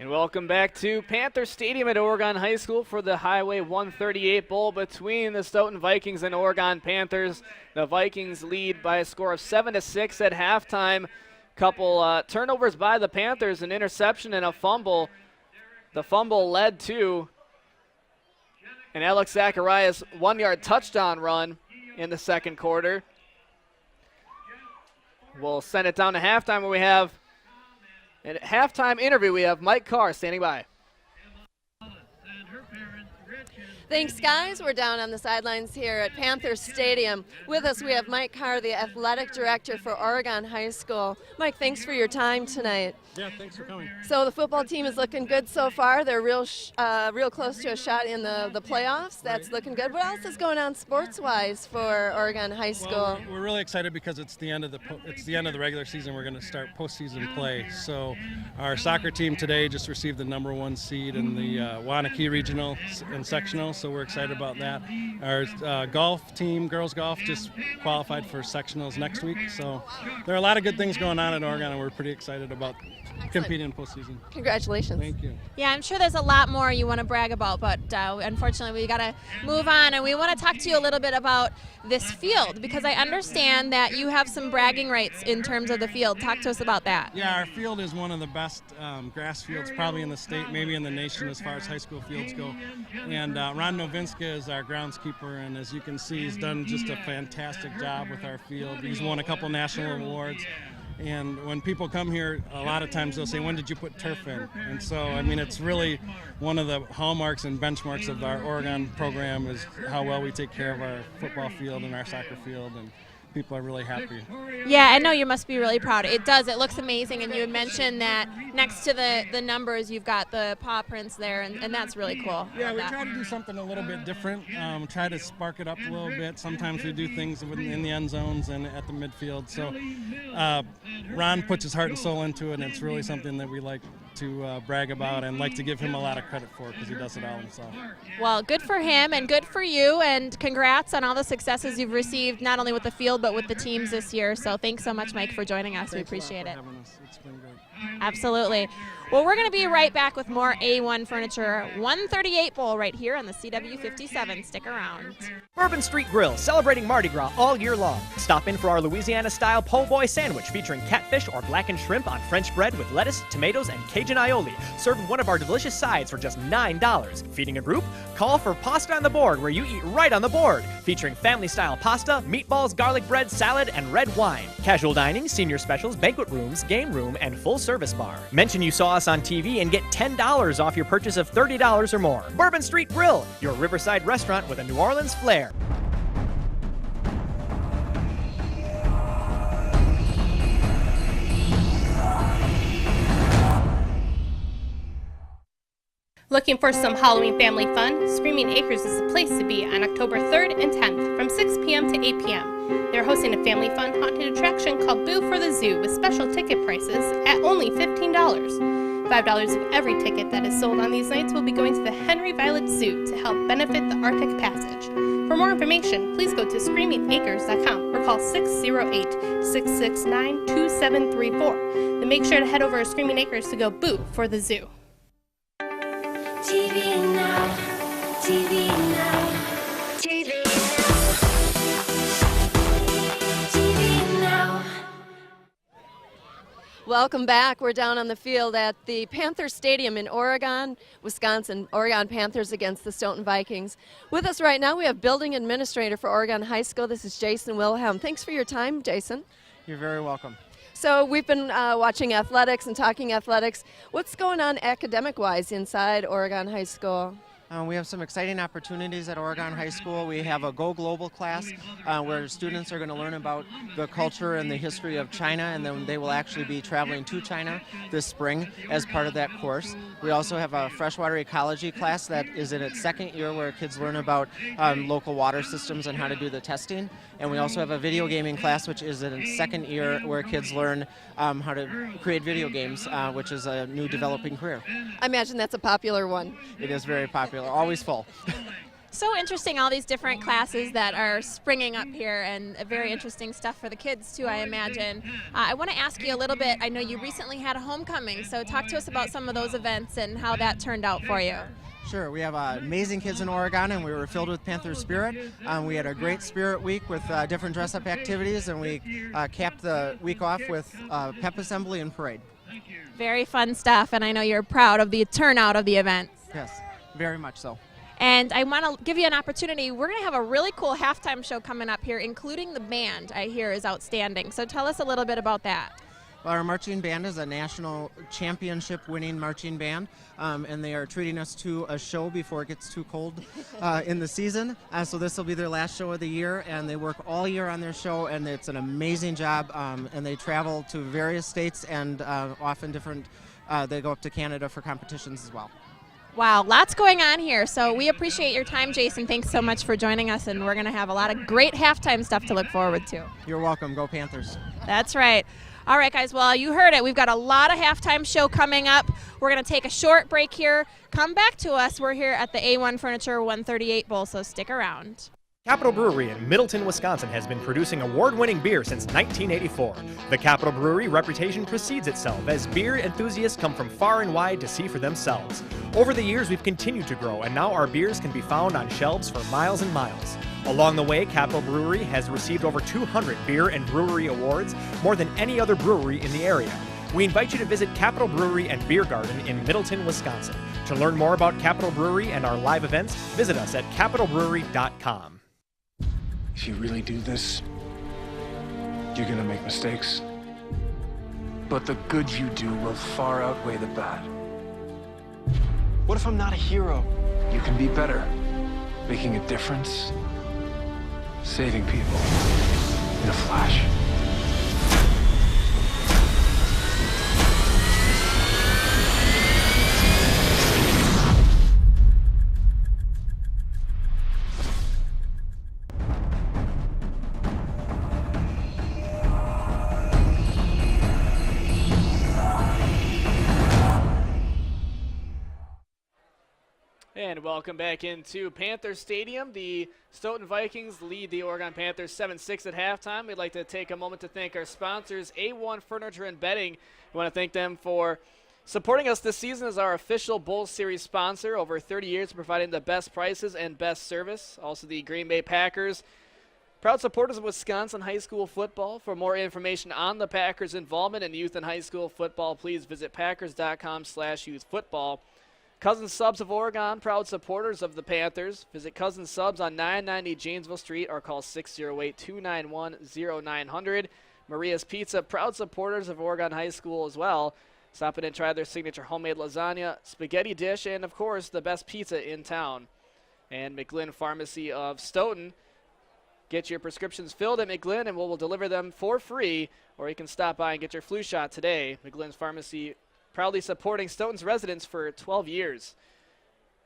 And welcome back to Panther Stadium at Oregon High School for the Highway 138 Bowl between the Stoughton Vikings and Oregon Panthers. The Vikings lead by a score of 7-6 at halftime. Couple turnovers by the Panthers, an interception and a fumble. The fumble led to an Alex Zacharias 1-yard touchdown run in the second quarter. We'll send it down to halftime where we have at halftime interview, we have Mike Carr standing by. Thanks, guys. We're down on the sidelines here at Panther Stadium. With us, we have Mike Carr, the athletic director for Oregon High School. Mike, thanks for your time tonight. Yeah, thanks for coming. So the football team is looking good so far. They're real close to a shot in the playoffs. That's looking good. What else is going on sports-wise for Oregon High School? Well, we're really excited because it's the end of the regular season. We're going to start postseason play. So our soccer team today just received the #1 seed in the Waunakee Regional and Sectional. So we're excited about that. Our golf team, girls golf, just qualified for sectionals next week. So there are a lot of good things going on at Oregon, and we're pretty excited about competing in postseason. Congratulations. Thank you. Yeah, I'm sure there's a lot more you want to brag about, but unfortunately we got to move on, and we want to talk to you a little bit about this field, because I understand that you have some bragging rights in terms of the field. Talk to us about that. Yeah, our field is one of the best grass fields probably in the state, maybe in the nation as far as high school fields go. And Ron Novinska is our groundskeeper, and as you can see, he's done just a fantastic job with our field. He's won a couple national awards. And when people come here, a lot of times they'll say, when did you put turf in? And so, I mean, it's really one of the hallmarks and benchmarks of our Oregon program is how well we take care of our football field and our soccer field, and people are really happy. Yeah, I know you must be really proud. It does. It looks amazing, and you had mentioned that next to the numbers, you've got the paw prints there, and that's really cool. Yeah, we try to do something a little bit different, try to spark it up a little bit. Sometimes we do things in the end zones and at the midfield. So Ron puts his heart and soul into it, and it's really something that we like to brag about and like to give him a lot of credit for, because he does it all himself. Well, good for him and good for you, and congrats on all the successes you've received, not only with the field but with the teams this year. So thanks so much, Mike, for joining us. Thanks we appreciate it. having us. It's been great. Absolutely. Well, we're going to be right back with more A1 Furniture 138 Bowl right here on the CW57. Stick around. Bourbon Street Grill, celebrating Mardi Gras all year long. Stop in for our Louisiana-style po' boy sandwich featuring catfish or blackened shrimp on French bread with lettuce, tomatoes, and Cajun aioli, served with one of our delicious sides for just $9. Feeding a group? Call for Pasta on the Board, where you eat right on the board, featuring family-style pasta, meatballs, garlic bread, salad, and red wine. Casual dining, senior specials, banquet rooms, game room, and full-service bar. Mention you saw us on TV and get $10 off your purchase of $30 or more. Bourbon Street Grill, your riverside restaurant with a New Orleans flair. Looking for some Halloween family fun? Screaming Acres is the place to be on October 3rd and 10th from 6 p.m. to 8 p.m. They're hosting a family fun haunted attraction called Boo for the Zoo with special ticket prices at only $15. $5 of every ticket that is sold on these nights will be going to the Henry Violet Zoo to help benefit the Arctic Passage. For more information, please go to screamingacres.com or call 608-669-2734. Then make sure to head over to Screaming Acres to go Boo for the Zoo. TV now, TV now, TV now, TV now. Welcome back. We're down on the field at the Panther Stadium in Oregon, Wisconsin. Oregon Panthers against the Stoughton Vikings. With us right now, we have Building Administrator for Oregon High School. This is Jason Wilhelm. Thanks for your time, Jason. You're very welcome. So we've been watching athletics and talking athletics. What's going on academic-wise inside Oregon High School? We have some exciting opportunities at Oregon High School. We have a Go Global class where students are going to learn about the culture and the history of China, and then they will actually be traveling to China this spring as part of that course. We also have a freshwater ecology class that is in its second year where kids learn about local water systems and how to do the testing. And we also have a video gaming class which is in its second year where kids learn how to create video games, which is a new developing career. I imagine that's a popular one. It is very popular, always full. So interesting, all these different classes that are springing up here, and very interesting stuff for the kids too, I imagine. I want to ask you a little bit, I know you recently had a homecoming, so talk to us about some of those events and how that turned out for you. Sure, we have amazing kids in Oregon, and we were filled with Panther spirit. We had a great spirit week with different dress-up activities, and we capped the week off with pep assembly and parade. Very fun stuff, and I know you're proud of the turnout of the event. Yes, very much so. And I want to give you an opportunity. We're going to have a really cool halftime show coming up here, including the band, I hear, is outstanding. So tell us a little bit about that. Well, our marching band is a national championship winning marching band, and they are treating us to a show before it gets too cold in the season. So this will be their last show of the year, and they work all year on their show, and it's an amazing job. And they travel to various states and often different, they go up to Canada for competitions as well. Wow, lots going on here. So we appreciate your time, Jason. Thanks so much for joining us, and we're going to have a lot of great halftime stuff to look forward to. You're welcome. Go Panthers. That's right. All right, guys, well, you heard it. We've got a lot of halftime show coming up. We're going to take a short break here. Come back to us. We're here at the A1 Furniture 138 Bowl, so stick around. Capital Brewery in Middleton, Wisconsin has been producing award-winning beer since 1984. The Capital Brewery reputation precedes itself as beer enthusiasts come from far and wide to see for themselves. Over the years, we've continued to grow, and now our beers can be found on shelves for miles and miles. Along the way, Capital Brewery has received over 200 beer and brewery awards, more than any other brewery in the area. We invite you to visit Capital Brewery and Beer Garden in Middleton, Wisconsin. To learn more about Capital Brewery and our live events, visit us at capitalbrewery.com. If you really do this, you're gonna make mistakes. But the good you do will far outweigh the bad. What if I'm not a hero? You can be better, making a difference, saving people in a flash. And welcome back into Panther Stadium. The Stoughton Vikings lead the Oregon Panthers 7-6 at halftime. We'd like to take a moment to thank our sponsors, A1 Furniture and Bedding. We want to thank them for supporting us this season as our official Bowl Series sponsor. Over 30 years providing the best prices and best service. Also the Green Bay Packers, proud supporters of Wisconsin high school football. For more information on the Packers' involvement in youth and high school football, please visit packers.com/youthfootball. Cousins Subs of Oregon, proud supporters of the Panthers. Visit Cousins Subs on 990 Janesville Street or call 608-291-0900. Maria's Pizza, proud supporters of Oregon High School as well. Stop in and try their signature homemade lasagna, spaghetti dish, and, of course, the best pizza in town. And McGlynn Pharmacy of Stoughton. Get your prescriptions filled at McGlynn, and we'll deliver them for free, or you can stop by and get your flu shot today. McGlynn's Pharmacy, proudly supporting Stoughton's residents for 12 years.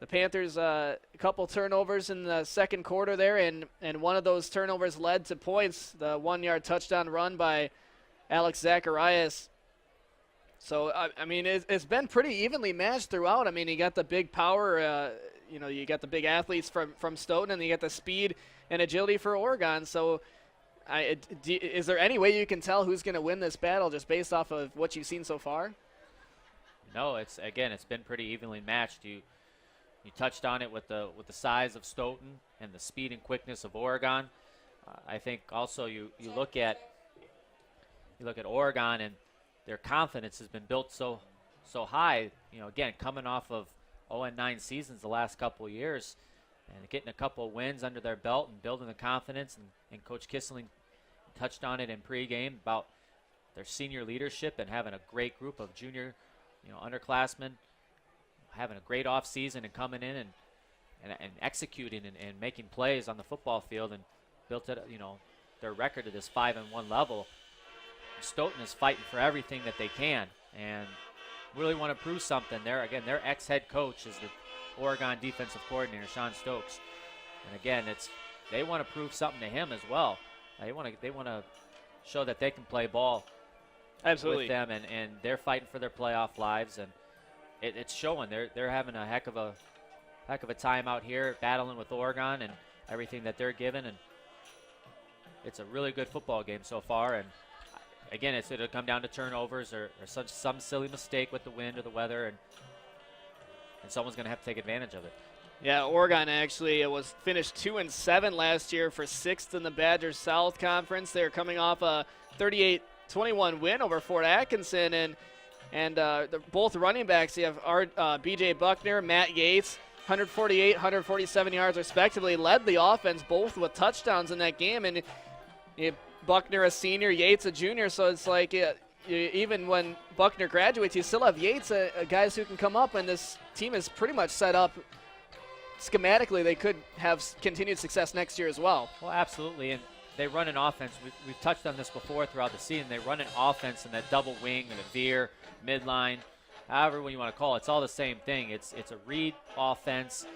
The Panthers, a couple turnovers in the second quarter there, and one of those turnovers led to points, the 1-yard touchdown run by Alex Zacharias. So, I mean, it's been pretty evenly matched throughout. I mean, you got the big power, you got the big athletes from Stoughton, and you got the speed and agility for Oregon. So, is there any way you can tell who's going to win this battle just based off of what you've seen so far? No, it's been pretty evenly matched. You touched on it with the size of Stoughton and the speed and quickness of Oregon. I think also you look at Oregon, and their confidence has been built so high. Again, coming off of 0-9 seasons the last couple of years, and getting a couple of wins under their belt and building the confidence. And Coach Kissling touched on it in pregame about their senior leadership and having a great group of junior underclassmen, having a great off season and coming in and executing and making plays on the football field, and built it, their record to this 5-1 level. Stoughton is fighting for everything that they can and really want to prove something. Their ex-head coach is the Oregon defensive coordinator, Sean Stokes. And again, they want to prove something to him as well. They want to show that they can play ball. Absolutely. With them, and they're fighting for their playoff lives, and it's showing. They're having a heck of a heck of a time out here battling with Oregon and everything that they're given, and it's a really good football game so far. And again, it'll come down to turnovers or some silly mistake with the wind or the weather, and someone's going to have to take advantage of it. Yeah, Oregon actually was finished 2-7 last year for 6th in the Badger South Conference. They're coming off a 38-21 win over Fort Atkinson, and both running backs. You have B.J. Buckner, Matt Yates, 148, 147 yards respectively, led the offense, both with touchdowns in that game. And Buckner a senior, Yates a junior, so it's like even when Buckner graduates, you still have Yates, guys who can come up, and this team is pretty much set up schematically. They could have continued success next year as well. Well, absolutely, and they run an offense. We've touched on this before throughout the season. They run an offense in that double wing and a veer, midline, however you want to call it. It's all the same thing. It's a read offense,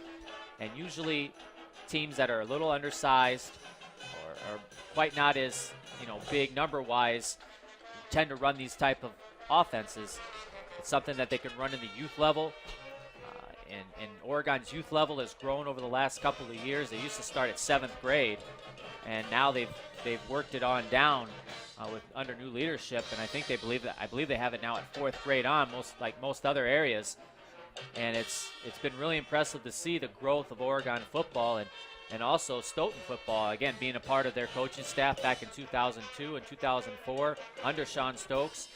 and usually teams that are a little undersized or quite not as big number-wise tend to run these type of offenses. It's something that they can run in the youth level. And Oregon's youth level has grown over the last couple of years. They used to start at 7th grade, and now they've worked it on down under new leadership. And I believe they have it now at 4th grade on, most other areas. And it's been really impressive to see the growth of Oregon football and also Stoughton football. Again, being a part of their coaching staff back in 2002 and 2004 under Sean Stokes.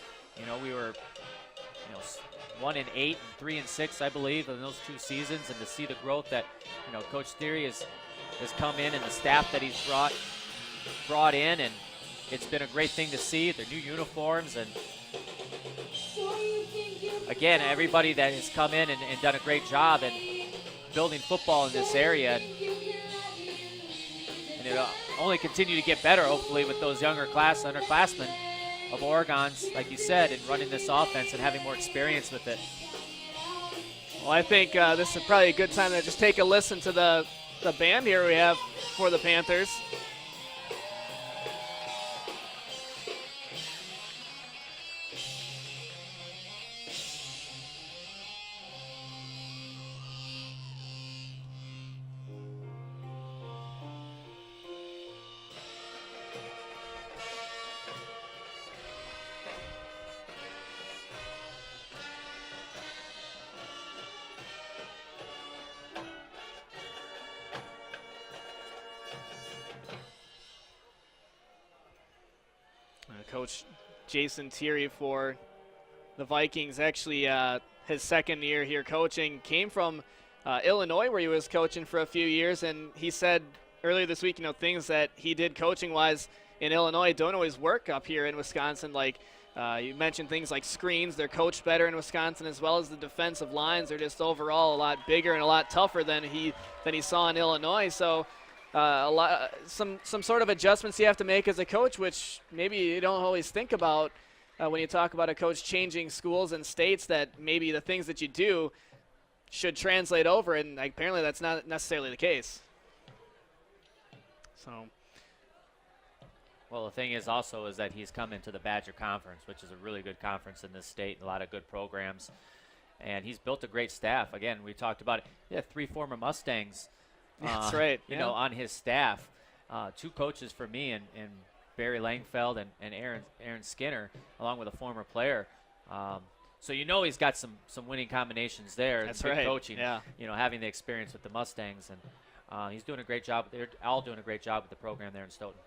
We were 1-8 and 3-6, I believe, in those 2 seasons, and to see the growth that Coach Thierry has come in and the staff that he's brought in, and it's been a great thing to see their new uniforms, and again, everybody that has come in and done a great job in building football in this area, and it'll only continue to get better, hopefully, with those underclassmen of Oregon's, like you said, in running this offense and having more experience with it. Well, I think this is probably a good time to just take a listen to the band here we have for the Panthers. Coach Jason Thierry for the Vikings, actually his second year here coaching, came from Illinois, where he was coaching for a few years, and he said earlier this week, things that he did coaching-wise in Illinois don't always work up here in Wisconsin. Like you mentioned things like screens, they're coached better in Wisconsin, as well as the defensive lines are just overall a lot bigger and a lot tougher than he saw in Illinois. So some sort of adjustments you have to make as a coach, which maybe you don't always think about when you talk about a coach changing schools and states, that maybe the things that you do should translate over, and apparently that's not necessarily the case. So, well, the thing is that he's come into the Badger Conference, which is a really good conference in this state, and a lot of good programs, and he's built a great staff. Again, we talked about it. He had 3 former Mustangs. That's right. On his staff, 2 coaches for me, and Barry Langfeld and Aaron Skinner, along with a former player. So he's got some winning combinations there. That's good right. Coaching. Yeah. Having the experience with the Mustangs, and he's doing a great job. They're all doing a great job with the program there in Stoughton.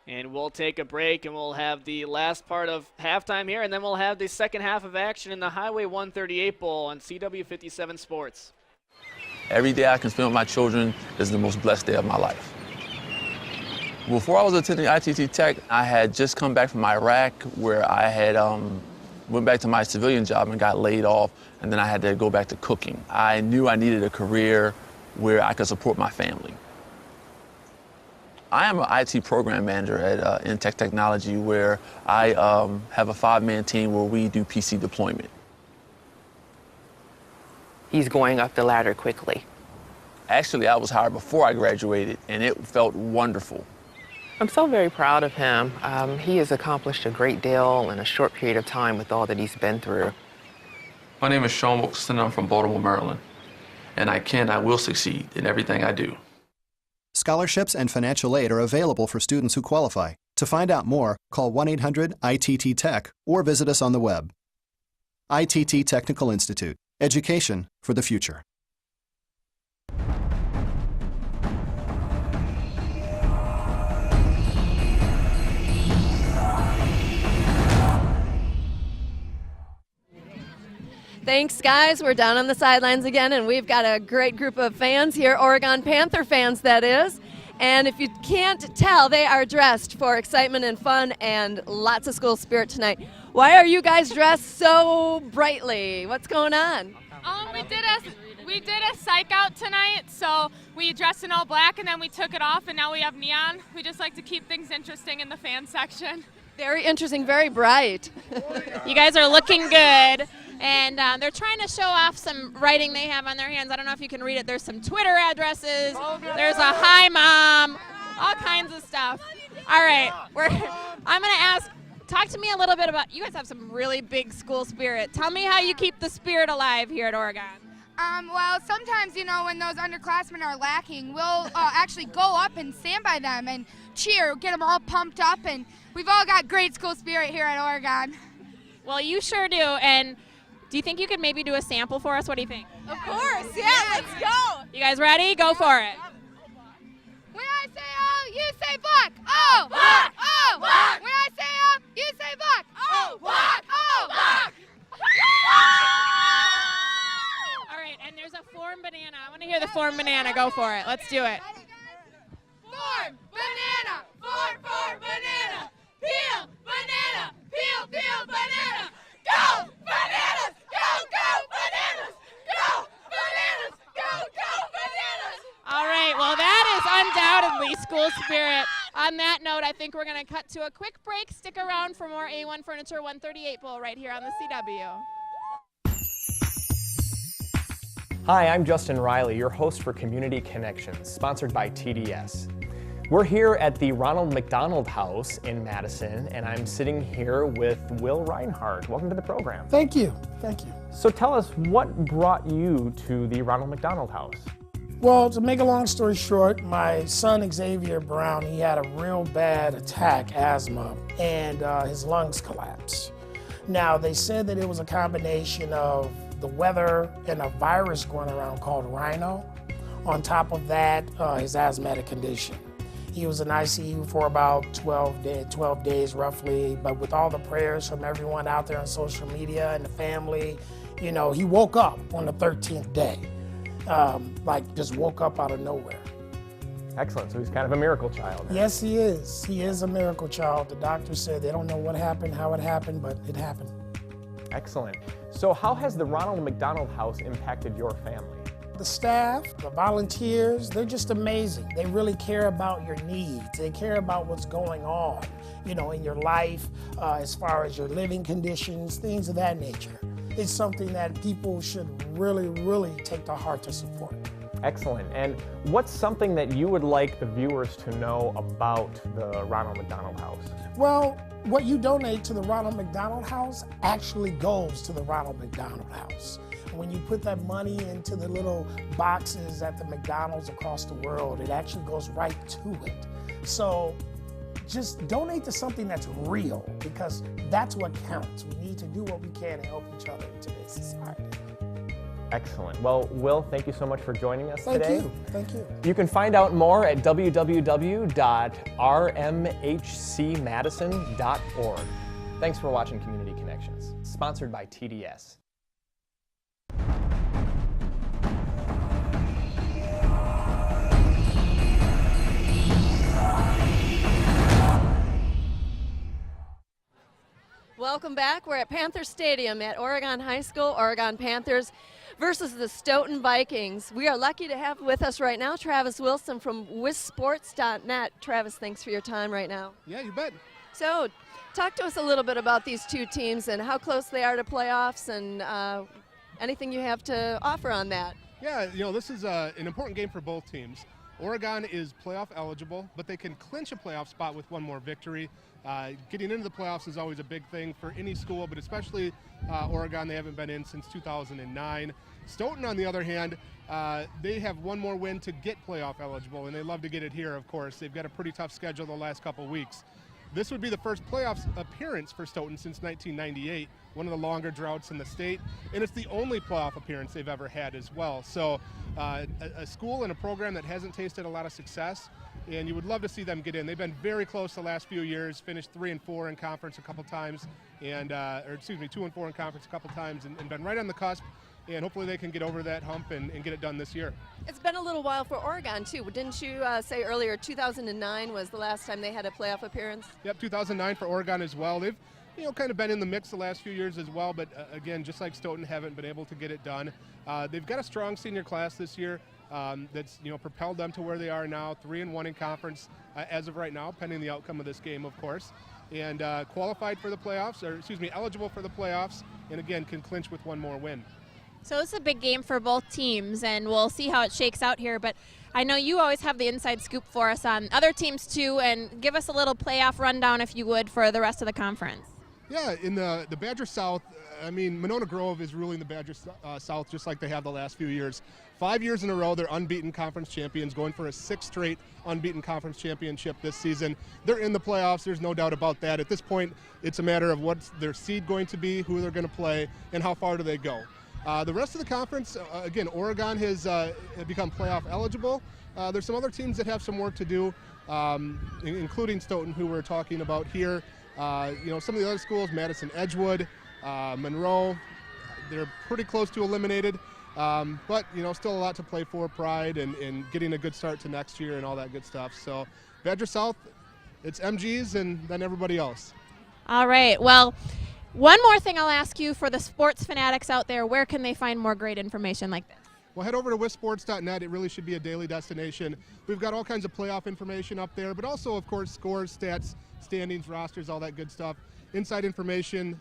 And we'll take a break, and we'll have the last part of halftime here, and then we'll have the second half of action in the Highway 138 Bowl on CW57 Sports. Every day I can spend with my children is the most blessed day of my life. Before I was attending ITT Tech, I had just come back from Iraq, where I had went back to my civilian job and got laid off, and then I had to go back to cooking. I knew I needed a career where I could support my family. I am an IT program manager at Intech Technology, where I have a 5-man team where we do PC deployment. He's going up the ladder quickly. Actually, I was hired before I graduated, and it felt wonderful. I'm so very proud of him. He has accomplished a great deal in a short period of time with all that he's been through. My name is Sean Wilkerson. I'm from Baltimore, Maryland. and I will succeed in everything I do. Scholarships and financial aid are available for students who qualify. To find out more, call 1-800-ITT-TECH or visit us on the web. ITT Technical Institute. Education for the future. Thanks, guys. We're down on the sidelines again, and we've got a great group of fans here, Oregon Panther fans, that is. And if you can't tell, they are dressed for excitement and fun and lots of school spirit tonight. Why are you guys dressed so brightly? What's going on? We did a psych out tonight, so we dressed in all black and then we took it off and now we have neon. We just like to keep things interesting in the fan section. Very interesting, very bright. You guys are looking good. And they're trying to show off some writing they have on their hands. I don't know if you can read it. There's some Twitter addresses. There's a hi, Mom. All kinds of stuff. All right. I'm going to ask, talk to me a little bit about, you guys have some really big school spirit. Tell me how you keep the spirit alive here at Oregon. Well, sometimes, when those underclassmen are lacking, we'll actually go up and stand by them and cheer, get them all pumped up. And we've all got great school spirit here at Oregon. Well, you sure do. And do you think you could maybe do a sample for us? What do you think? Of course, yeah, let's go. You guys ready? Go for it. When I say oh, you say block. Oh, block. Oh, block. When I say oh, you say block. Oh, block. Oh, block. All right, and there's a form banana. I want to hear the form banana. Go for it. Let's do it. Form banana. Form banana. Peel banana. Peel banana. Go bananas! Go bananas! Go bananas! Go bananas! All right, well, that is undoubtedly school spirit. On that note, I think we're going to cut to a quick break. Stick around for more A1 Furniture 138 Bowl right here on the CW. Hi, I'm Justin Riley, your host for Community Connections, sponsored by TDS. We're here at the Ronald McDonald House in Madison, and I'm sitting here with Will Reinhardt. Welcome to the program. Thank you. Thank you. So tell us, what brought you to the Ronald McDonald House? Well, to make a long story short, my son Xavier Brown, he had a real bad attack, asthma, and his lungs collapsed. Now, they said that it was a combination of the weather and a virus going around called rhino. On top of that, his asthmatic condition. He was in ICU for about 12 days roughly, but with all the prayers from everyone out there on social media and the family, he woke up on the 13th day, just woke up out of nowhere. Excellent, so he's kind of a miracle child. Yes, he is. He is a miracle child. The doctor said they don't know what happened, how it happened, but it happened. Excellent. So how has the Ronald McDonald House impacted your family? The staff, the volunteers, they're just amazing. They really care about your needs. They care about what's going on, in your life, as far as your living conditions, things of that nature. It's something that people should really, really take to heart to support. Excellent. And what's something that you would like the viewers to know about the Ronald McDonald House? Well, what you donate to the Ronald McDonald House actually goes to the Ronald McDonald House. When you put that money into the little boxes at the McDonald's across the world, it actually goes right to it. So just donate to something that's real, because that's what counts. We need to do what we can to help each other in today's society. Excellent. Well, Will, thank you so much for joining us today. Thank you. You can find out more at www.rmhcmadison.org. Thanks for watching Community Connections, sponsored by TDS. Welcome back. We're at Panther Stadium at Oregon High School, Oregon Panthers versus the Stoughton Vikings. We are lucky to have with us right now Travis Wilson from WisSports.net. Travis, thanks for your time right now. Yeah, you bet. So, talk to us a little bit about these two teams and how close they are to playoffs, and anything you have to offer on that. Yeah, this is an important game for both teams. Oregon is playoff eligible, but they can clinch a playoff spot with one more victory. Getting into the playoffs is always a big thing for any school, but especially Oregon. They haven't been in since 2009. Stoughton, on the other hand, they have one more win to get playoff eligible, and they love to get it here, of course. They've got a pretty tough schedule the last couple weeks. This would be the first playoffs appearance for Stoughton since 1998, one of the longer droughts in the state, and it's the only playoff appearance they've ever had as well. So a school and a program that hasn't tasted a lot of success, and you would love to see them get in. They've been very close the last few years, finished 3-4 in conference a couple times, and 2-4 in conference a couple times, and been right on the cusp. And hopefully they can get over that hump and get it done this year. It's been a little while for Oregon, too. Didn't you say earlier 2009 was the last time they had a playoff appearance? Yep, 2009 for Oregon as well. They've kind of been in the mix the last few years as well, but again, just like Stoughton, haven't been able to get it done. They've got a strong senior class this year that's propelled them to where they are now, 3-1 in conference as of right now, pending the outcome of this game, of course. And qualified for the playoffs, eligible for the playoffs, and again, can clinch with one more win. So this is a big game for both teams, and we'll see how it shakes out here. But I know you always have the inside scoop for us on other teams too, and give us a little playoff rundown, if you would, for the rest of the conference. Yeah, in the Badger South, Monona Grove is ruling the Badger South just like they have the last few years. 5 years in a row, they're unbeaten conference champions, going for a 6th straight unbeaten conference championship this season. They're in the playoffs, there's no doubt about that. At this point, it's a matter of what's their seed going to be, who they're going to play, and how far do they go. The rest of the conference, again, Oregon has become playoff eligible. There's some other teams that have some work to do, including Stoughton, who we're talking about here. Some of the other schools, Madison Edgewood, Monroe, they're pretty close to eliminated. But, still a lot to play for, Pride, and getting a good start to next year and all that good stuff. So Badger South, it's MGs and then everybody else. All right. Well, one more thing I'll ask you for the sports fanatics out there, where can they find more great information like this? Well, head over to wisports.net. It really should be a daily destination. We've got all kinds of playoff information up there, but also, of course, scores, stats, standings, rosters, all that good stuff. Inside information,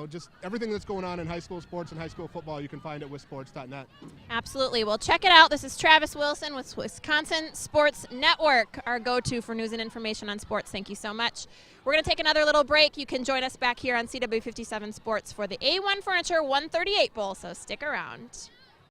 just everything that's going on in high school sports and high school football, you can find at wisports.net. Absolutely. Well, check it out. This is Travis Wilson with Wisconsin Sports Network, our go-to for news and information on sports. Thank you so much. We're going to take another little break. You can join us back here on CW57 Sports for the A1 Furniture 138 Bowl, so stick around.